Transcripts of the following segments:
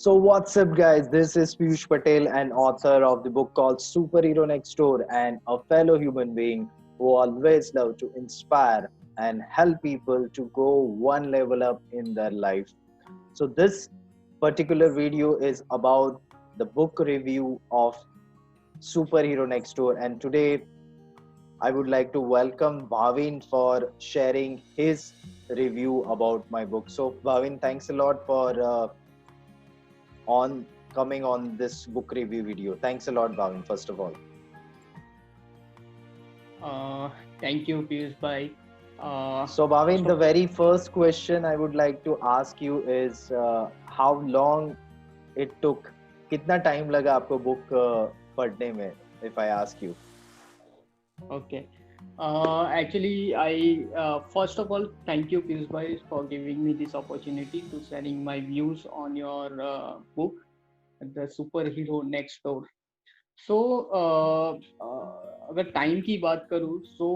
So what's up guys, this is Piyush Patel, an author of the book called Superhero Next Door and a fellow human being who always love to inspire and help people to go one level up in their life. So this particular video is about the book review of Superhero Next Door, and today I would like to welcome Bhavin for sharing his review about my book. So Bhavin, thanks a lot for on coming on this book review video. Thanks a lot, Bhavin, first of all. Uh, Thank you, Piyush Bhai. So, First Bhavin, the of very first question I would like to ask you is how long it took, कितना time लगा आपको book पढ़ने में, if I ask you. okay. Actually, I first of all thank you, Piyush Bhai, for giving me this opportunity to sharing my views on your book, The Superhero Next Door. So अगर time की बात करूँ तो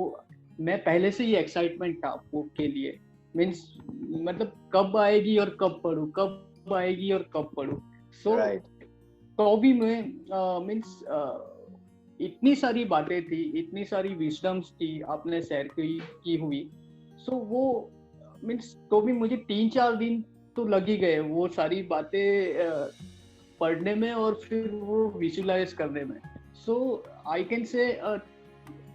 मैं पहले से ही excitement था book के लिए मीन्स मतलब कब आएगी और कब पढूं कब आएगी और कब पढूं सो Right. तो भी मैं मीन्स इतनी सारी बातें थी इतनी सारी विजडम्स थी आपने शेयर की हुई सो वो मीन्स तो भी मुझे 3-4 दिन तो लग ही गए वो सारी बातें पढ़ने में और फिर वो विजुलाइज करने में so I can say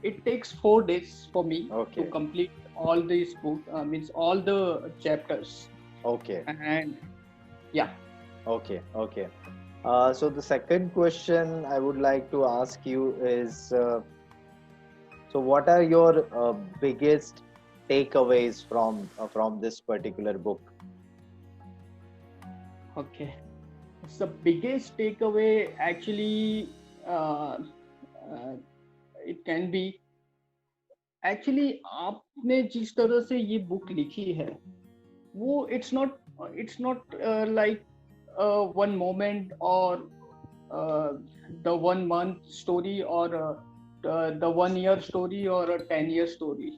it takes 4 days for me Okay. to complete all this book means all the chapters Okay. and yeah. Okay. Okay. So the second question I would like to ask you is, so what are your biggest takeaways from this particular book? Okay, the biggest takeaway actually it can be actually आपने जिस तरह से ये book लिखी है वो it's not like one moment or the 1 month story or the 1 year story or a 10-year story.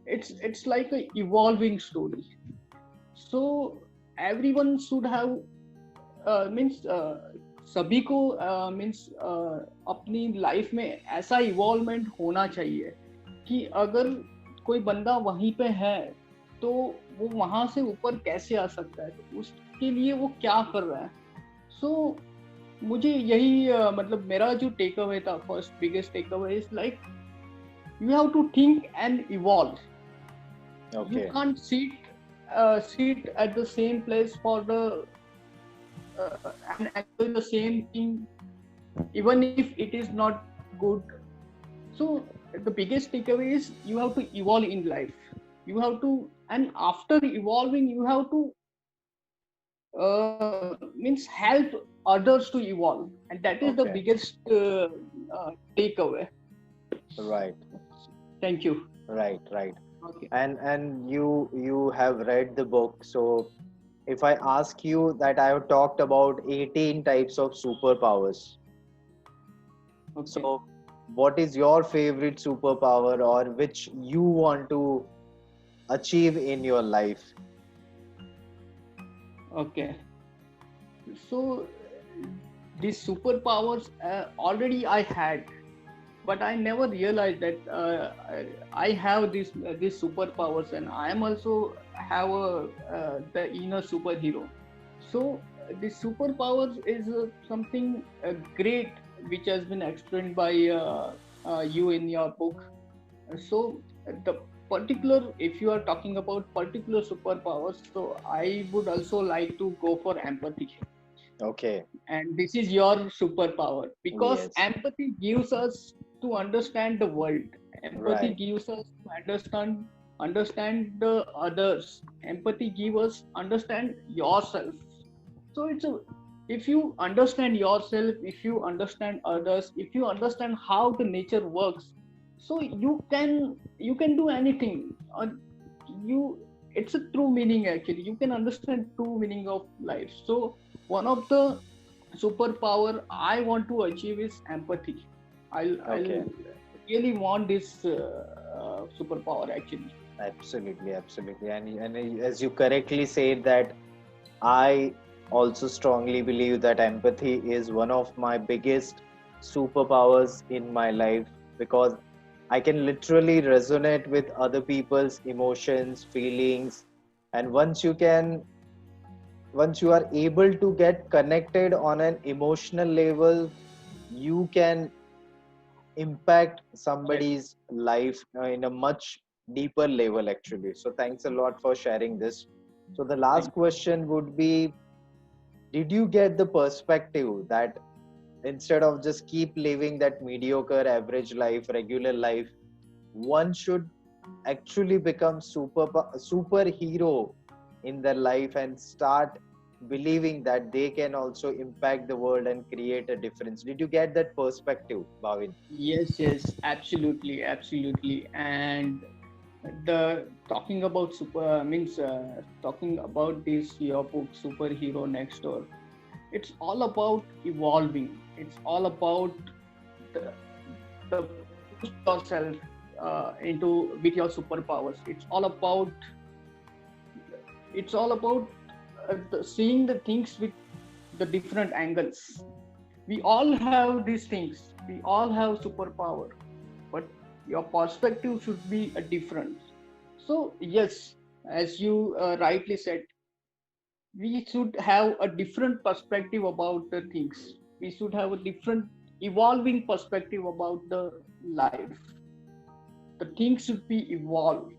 It's like a evolving story. So everyone should have means सभी को मीन्स अपनी लाइफ में ऐसा इवॉल्वमेंट होना चाहिए कि अगर कोई बंदा वहीं पे है तो वो वहां से ऊपर कैसे आ सकता है तो उसके लिए वो क्या कर रहा है सो मुझे यही मतलब मेरा जो टेक अवे था first biggest takeaway is like you have to think and evolve you Okay. can't sit at the same place for the and enjoy the same thing even if it is not good so the biggest takeaway is you have to evolve in life you have to and after evolving you have to means help others to evolve and that is the Okay. biggest takeaway. Right. Thank you. Right. Right. Okay. And you have read the book, so if I ask you that I have talked about 18 types of superpowers, Okay. so what is your favorite superpower or which you want to achieve in your life? Okay. So these superpowers already I had, but I never realized that I have these superpowers, and I am also have the inner superhero. So the superpowers is something great, which has been explained by you in your book. So the particular, if you are talking about particular superpowers, so I would also like to go for empathy, Okay. and this is your superpower because Yes. empathy gives us to understand the world. Empathy Right. gives us to understand the others. Empathy gives us understand yourself. So if you understand yourself, if you understand others, if you understand how the nature works, so you can do anything. You it's a true meaning actually. You can understand true meaning of life. So one of the superpower I want to achieve is empathy. I'll Okay. really want this superpower actually. Absolutely. Absolutely. And as you correctly said that I also strongly believe that empathy is one of my biggest superpowers in my life, because I can literally resonate with other people's emotions, feelings, and once you are able to get connected on an emotional level, you can impact Correct. somebody's life in a much deeper level actually. So thanks a lot for sharing this. So the last Thank question would be, did you get the perspective that instead of just keep living that mediocre average life, regular life, one should actually become superhero in their life and start believing that they can also impact the world and create a difference? Did you get that perspective, Bhavin? Yes, yes, absolutely, absolutely. And the talking about super means talking about this your book Superhero Next Door. It's all about evolving. It's all about the push yourself into with your superpowers. It's all about seeing the things with the different angles. We all have these things. We all have superpower, but your perspective should be a different. So yes, as you rightly said, we should have a different perspective about the things. We should have a different evolving perspective about the life. The things should be evolved.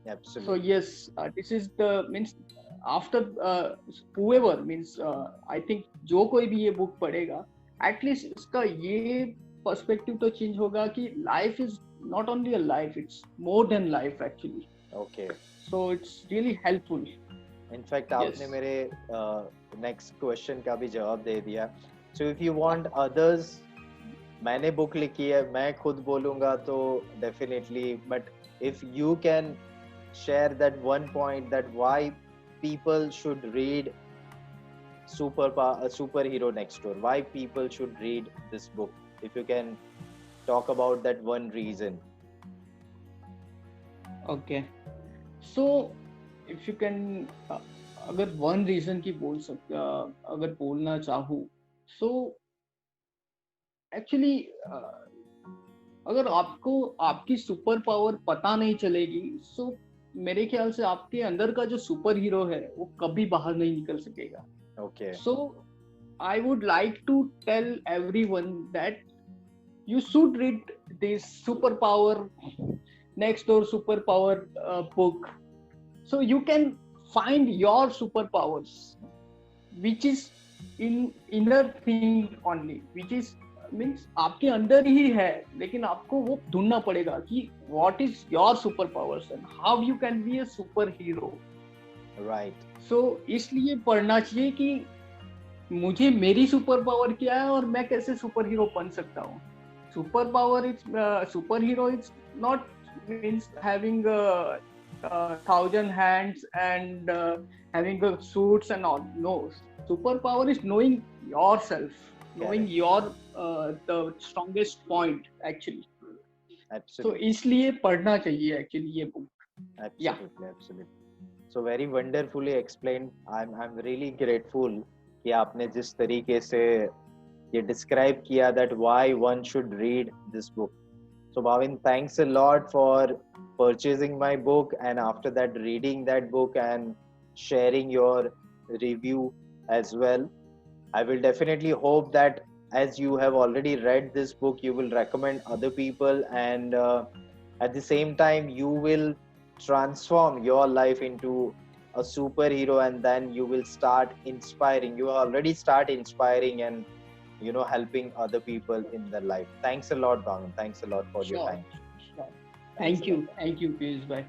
So Absolutely. yes, this is the means after whoever means I think जो कोई भी ये book पढ़ेगा, at least इसका ये perspective तो change होगा कि life is not only a life, it's more than life actually. Okay. So it's really helpful. In fact yes. आपने मेरे नेक्स्ट क्वेश्चन का भी जवाब दे दिया. So if you want others, मैंने बुक लिखी है, मैं खुद बोलूंगा तो definitely, but if you can share that one point that why people should read superhero next door, why people should read this book, if you can talk about that one reason. Okay. So if you can, अगर one reason की बोल सकते, अगर बोलना चाहूँ, so actually अगर आपको आपकी सुपर पावर पता नहीं चलेगी, सो मेरे ख्याल से आपके अंदर का जो सुपर हीरो है वो कभी बाहर नहीं निकल सकेगा. Okay. So I would like to tell everyone that you should read this superpower next door superpower book, so you can find your superpowers which is in inner thing only, which is means आपके अंदर ही है, लेकिन आपको वो ढूंढना पड़ेगा कि what is your superpowers and how you can be a superhero. Right. so इसलिए पढ़ना चाहिए कि मुझे मेरी सुपर पावर क्या है और मैं कैसे सुपर हीरो बन सकता हूँ. Superpower is superhero is not means having 1,000 hands and having suits and all. No, superpower is knowing yourself, knowing Correct. your the strongest point actually. So Absolutely. इसलिए पढ़ना चाहिए actually ये book. Yeah. Absolutely. Absolutely. So very wonderfully explained. I'm really grateful कि आपने जिस तरीके से ये describe किया that why one should read this book. So Bhavin, thanks a lot for purchasing my book and after that reading that book and sharing your review as well. I will definitely hope that as you have already read this book, you will recommend other people, and at the same time, you will transform your life into a superhero, and then you will start inspiring. You already start inspiring and helping other people in their life. Thanks a lot, Bhavin. Thanks a lot for your Sure. time. Sure. Thanks a lot. Thank you, Piyush bhai.